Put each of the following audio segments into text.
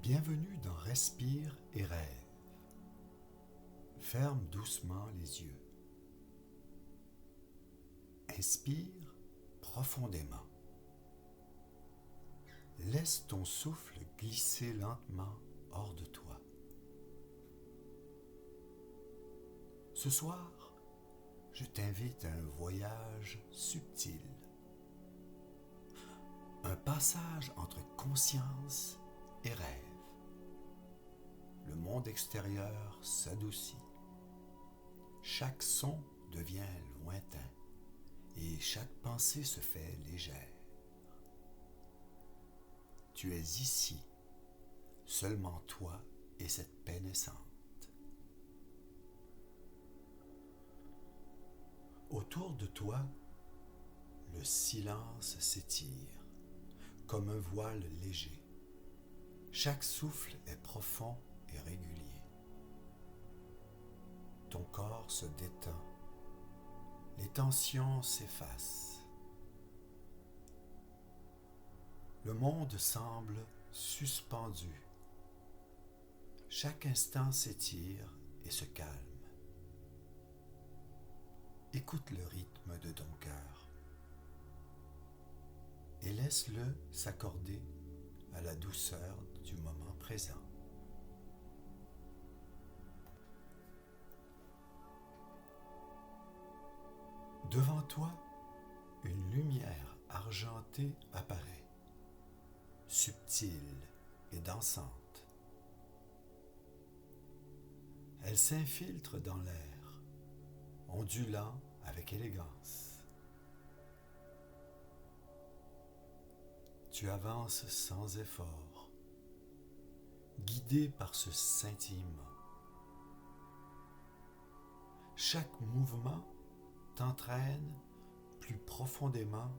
Bienvenue dans Respire et rêve. Ferme doucement les yeux. Inspire profondément. Laisse ton souffle glisser lentement hors de toi. Ce soir, je t'invite à un voyage subtil. Un passage entre conscience et rêve. Le monde extérieur s'adoucit. Chaque son devient lointain et chaque pensée se fait légère. Tu es ici, seulement toi et cette paix naissante. Autour de toi, le silence s'étire comme un voile léger. Chaque souffle est profond et régulier. Ton corps se détend. Les tensions s'effacent. Le monde semble suspendu. Chaque instant s'étire et se calme. Écoute le rythme de ton cœur et laisse-le s'accorder à la douceur du moment présent. Devant toi, une lumière argentée apparaît, subtile et dansante. Elle s'infiltre dans l'air, ondulant avec élégance. Tu avances sans effort, guidé par ce scintillement. Chaque mouvement t'entraîne plus profondément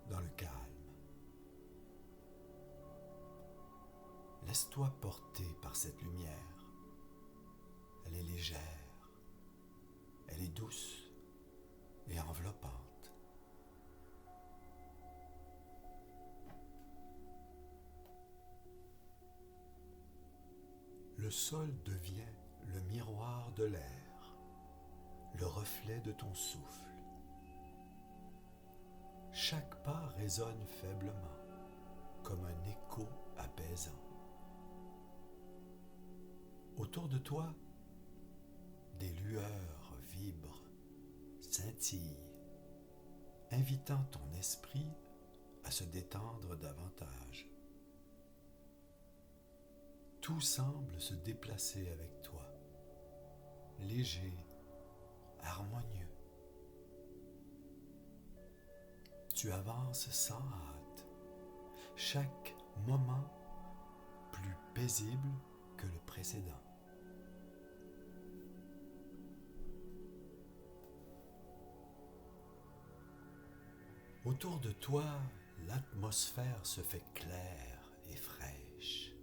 dans le calme. Laisse-toi porter par cette lumière. Elle est légère, elle est douce et enveloppante. Le sol devient le miroir de l'air, le reflet de ton souffle. Chaque pas résonne faiblement, comme un écho apaisant. Autour de toi, des lueurs vibrent, scintillent, invitant ton esprit à se détendre davantage. Tout semble se déplacer avec toi, léger, harmonieux. Tu avances sans hâte, chaque moment plus paisible que le précédent. Autour de toi, l'atmosphère se fait claire et fraîche.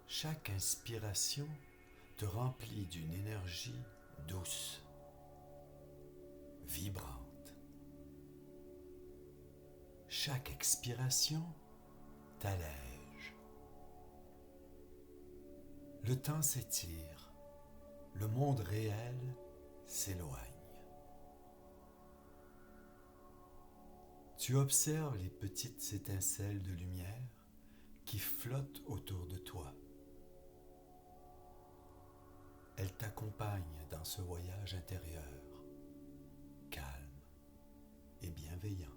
Chaque inspiration te remplit d'une énergie douce, vibrante. Chaque expiration t'allège. Le temps s'étire, le monde réel s'éloigne. Tu observes les petites étincelles de lumière qui flottent autour de toi. Elles t'accompagnent dans ce voyage intérieur, calme et bienveillant.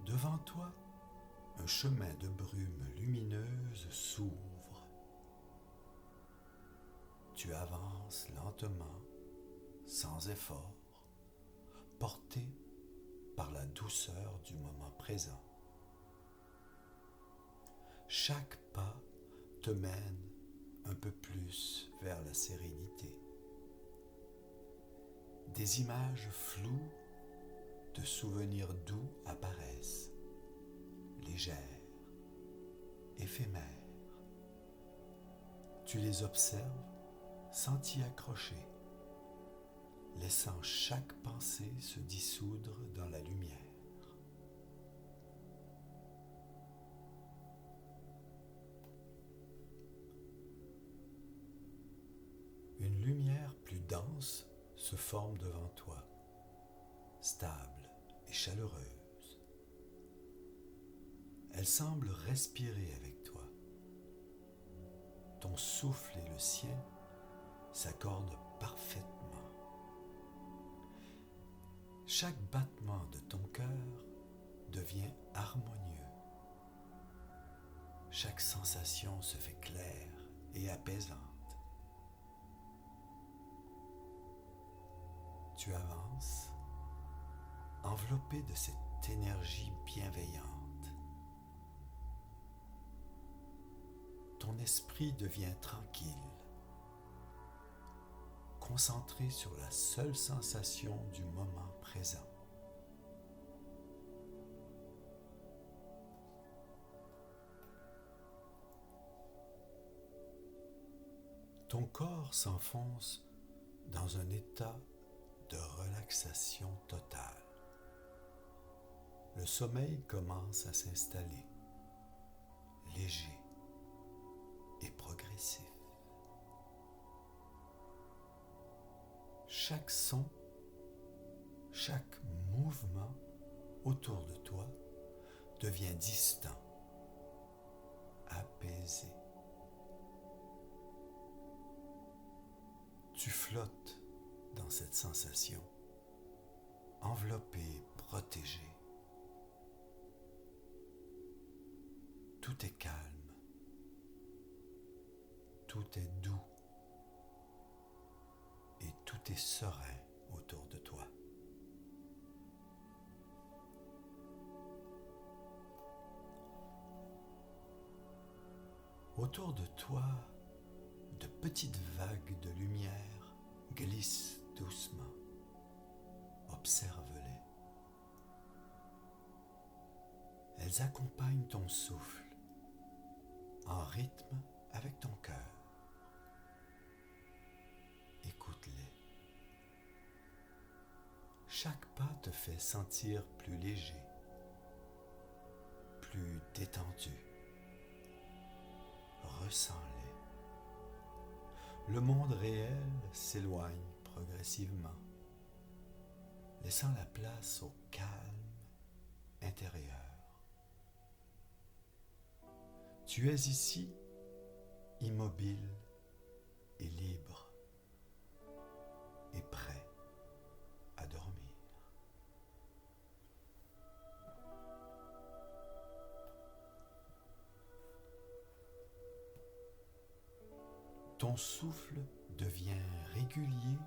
Devant toi, un chemin de brume lumineuse s'ouvre. Tu avances lentement, sans effort, porté par la douceur du moment présent. Chaque pas te mène un peu plus vers la sérénité. Des images floues de souvenirs doux apparaissent, légères, éphémères. Tu les observes sans t'y accrocher. laissant chaque pensée se dissoudre dans la lumière. Une lumière plus dense se forme devant toi, stable et chaleureuse. Elle semble respirer avec toi. Ton souffle et le sien s'accordent parfaitement. Chaque battement de ton cœur devient harmonieux. Chaque sensation se fait claire et apaisante. Tu avances, enveloppé de cette énergie bienveillante. Ton esprit devient tranquille, concentré sur la seule sensation du moment présent. Ton corps s'enfonce dans un état de relaxation totale. Le sommeil commence à s'installer, léger et progressif. Chaque son, chaque mouvement autour de toi devient distant, apaisé. Tu flottes dans cette sensation, enveloppé, protégé. Tout est calme, tout est doux et tout est serein autour de toi. Autour de toi, de petites vagues de lumière glissent doucement. Observe-les. Elles accompagnent ton souffle en rythme avec ton cœur. Écoute-les. Chaque pas te fait sentir plus léger, plus détendu. Ressens-les. Le monde réel s'éloigne progressivement, laissant la place au calme intérieur. Tu es ici, immobile et libre, et prêt à dormir. Ton souffle devient régulier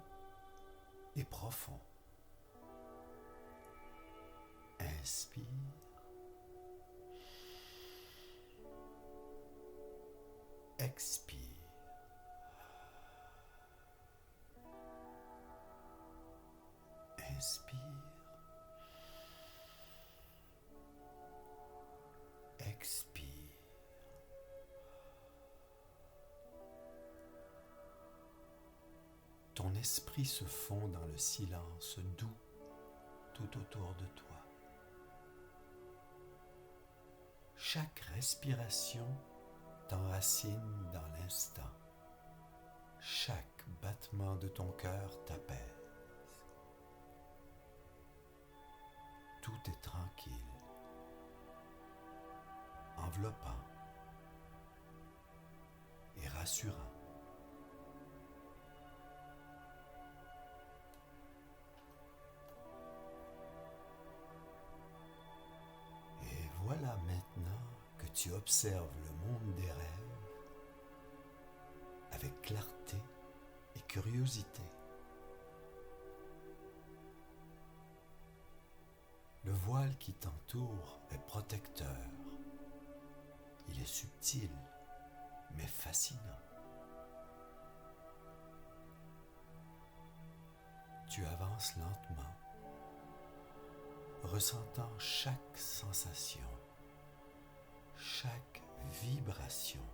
et profond. Inspire. Expire. Inspire. Expire. Ton esprit se fond dans le silence doux tout autour de toi. Chaque respiration t'enracine dans l'instant. Chaque battement de ton cœur t'apaise. Tout est tranquille, enveloppant et rassurant. Et voilà maintenant que tu observes le monde des rêves avec clarté et curiosité. Le voile qui t'entoure est protecteur. Il est subtil, mais fascinant. Tu avances lentement, ressentant chaque sensation, chaque vibration,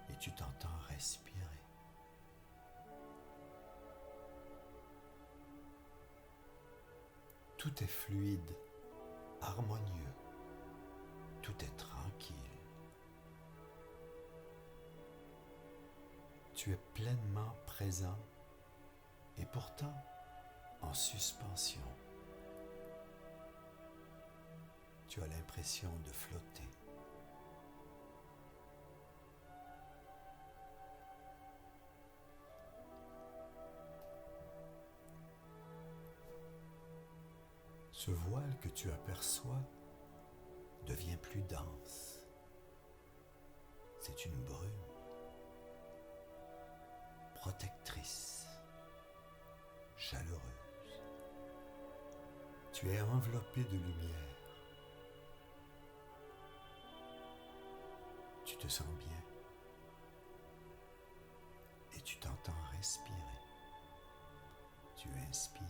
et tu t'entends respirer. Tout est fluide, harmonieux, tout est tranquille. Tu es pleinement présent et pourtant en suspension. Tu as l'impression de flotter. Ce voile que tu aperçois devient plus dense. C'est une brume protectrice, chaleureuse. Tu es enveloppé de lumière. Tu te sens bien et tu t'entends respirer. Tu inspires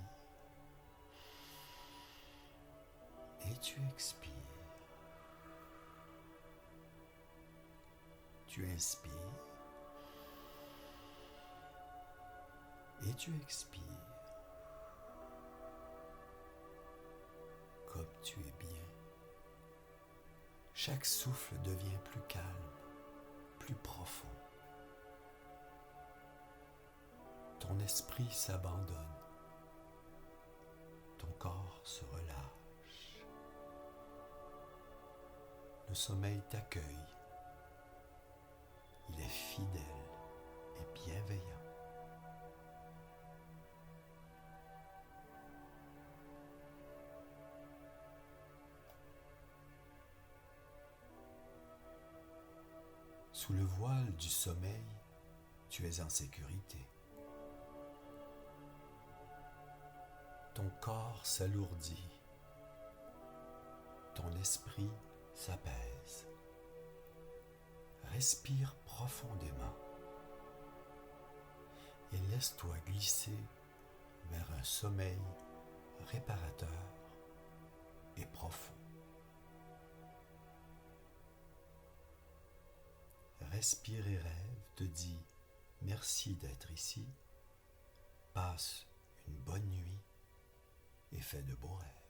et tu expires. Tu inspires et tu expires. Comme tu es bien. Chaque souffle devient plus calme, plus profond. Ton esprit s'abandonne. Ton corps se relâche. Le sommeil t'accueille. Il est fidèle et bienveillant. Sous le voile du sommeil, tu es en sécurité. Ton corps s'alourdit. Ton esprit s'apaise. Respire profondément et laisse-toi glisser vers un sommeil réparateur et profond. Respire et rêve te dit merci d'être ici, passe une bonne nuit et fais de beaux rêves.